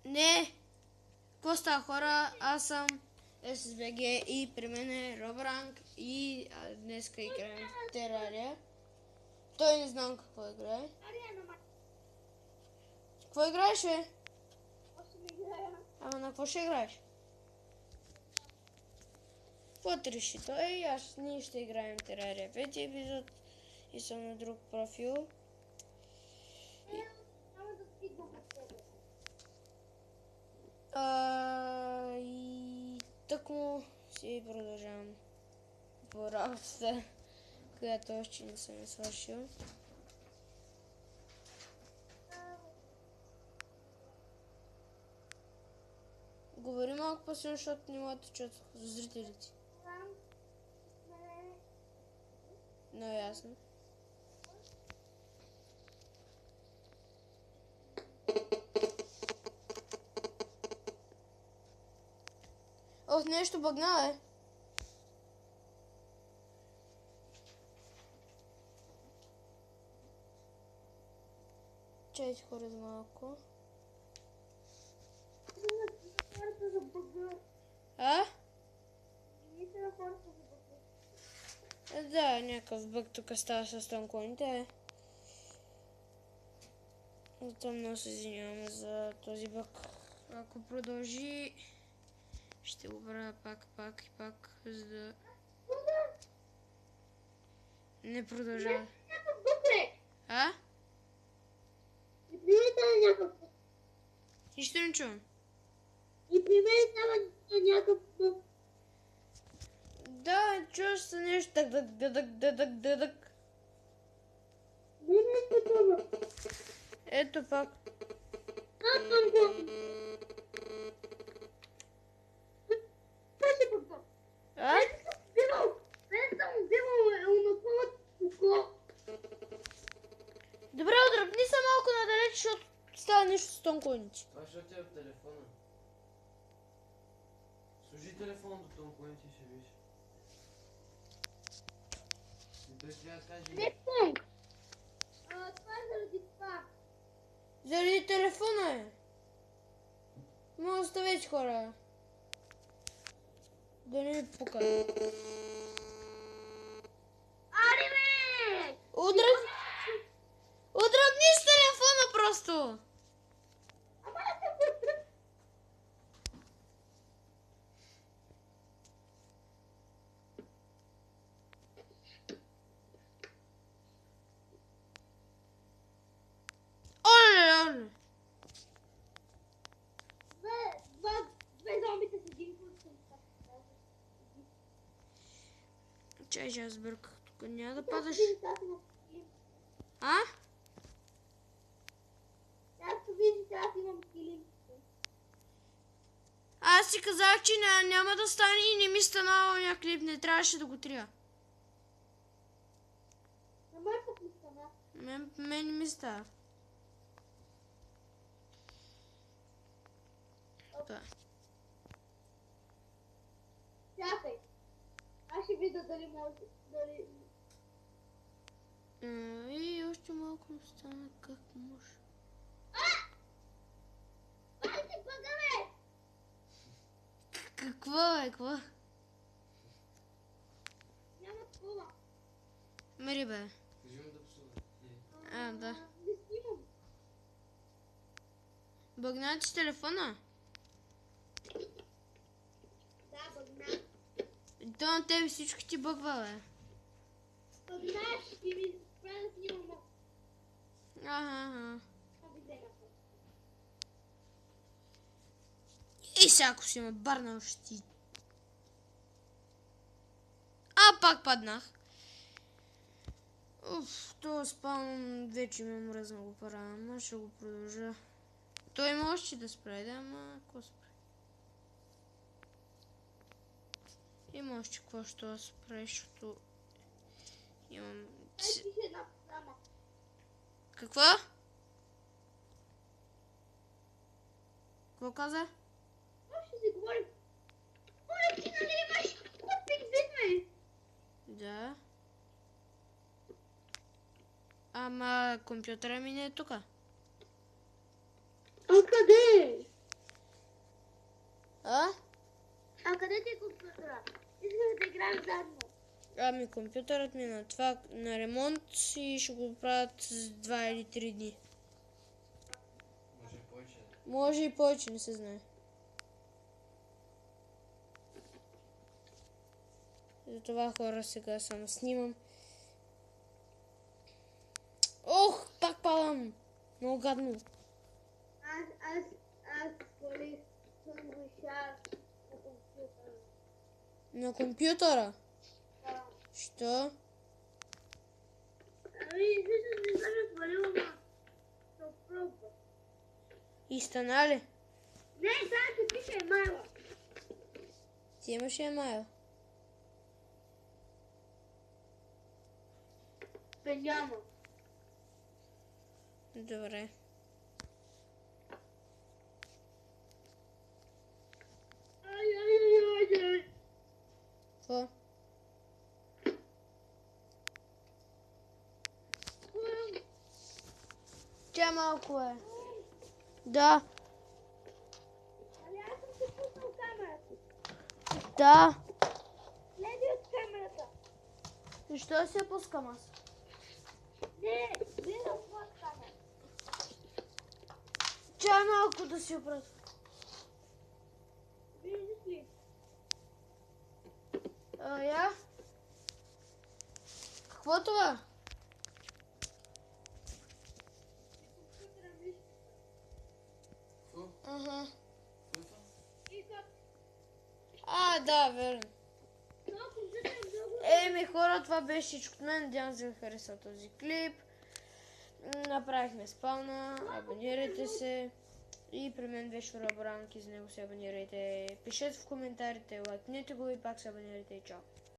Не! Какво става, хора? Аз съм SSBG и при мен е Робранг и днеска играем в Терария. Той не знам какво играе. Какво играеш, бе? Ама на какво ще играеш? Какво ти реши той? Ние ще играем Терария 5 епизод и съм на друг профил. И тъкмо си продължавам по работата, която още не съм свършил. Говори малко по-силно, защото не могат да чуят зрителите. Но ясно. Ох, нещо бъгна, бе. Чайте, хора, за малко. А? Да, някакъв бъг тук става с тонконите. Зато много се извинявам за този бъг. Ако продължи, ще го правя пак и пак, за да не продължава. А? Нищо не чувам. И при мен става някакъв бъг. Да, чуваш се нещо дъдък. Не е такова. Ето пак. Аз съм го. Това ще бъга. А? Мен съм взимал унаковата кукло. Добре, отръпни се малко надалеч, защото става нещо с тонконите. Това защото е в телефона. Служи телефон до тонконите и ще виж. И той трябва да каже... Не съм. Това е заради това. Заради телефона е. Може да оставете, хора. Да не ми пука. Аре, бе! Отръпни с телефона просто. Ама аз съм го тръп. Оле. Две зомбите с един курс съм така. Чай, аз бърках тук. Няма да падаш. А? Както виждате, аз имам килим. Аз си казах, че няма да стане и не ми стана оня клип. Не трябваше да го трия. На мой път ми стана. Мен не ми става. Да. Чакай. Аз ще видя дали може. Дали... И още малко ми стана. Как може? Това си бъга, бе! Какво е? Какво? Няма такова. Мери, бе. Кажи му да псува. Да. Не снимам. Бъгна ти с телефона? Да, бъгна. То на тебе всичко ти бъгва, бе. Бъгна, ще ми спра да снимам. Ага. Видеята. И сега ако си ме барнал, ще ти... Пак паднах. Това спам вече ме мръзна го пара, ама ще го продължа. Той има още да спре, да, ама какво спре? Има още какво ще да спре, защото имам... Пише една програма. Какво? Какво каза? Ще си говорим. Оле, ти нали имаш купик бе? Да. Ама компютъра ми не е тука. А къде? Там задно. Ами компютърът ми е на това на ремонт и ще го правят с 2 или 3 дни. Може повече. Може и повече, не се знае. Затова хора сега само снимам. Ох, пак падам! Много гадно. Аз полих съндвича на компютъра. На компютъра? Да. Що? Ами, всъщност не съм я свалила, ма. Ще пробва. И стана ли? Не, сега ти пише емайла. Ти имаш емайл. Бе, няма. Добре. Ай. Какво? Тя малко е. Да, Ами аз съм си пуснал камерата. да. Гледай от камерата. Защо се пускам аз? Не, гледай от моята камера. Чай малко да си опрат. Виждаш ли? Я? Какво това? Компютъра виж. Какво? Ага. Какво е? И как? Да, верно. Това компютър е много... Еми хора, това беше всичко от мен. Надявам се да ви хареса този клип. Направихме спална, абонирайте се. И при мен беше Робранк, и за него се абонирайте. Пишете в коментарите, лайкнете го и пак се абонирайте и чао.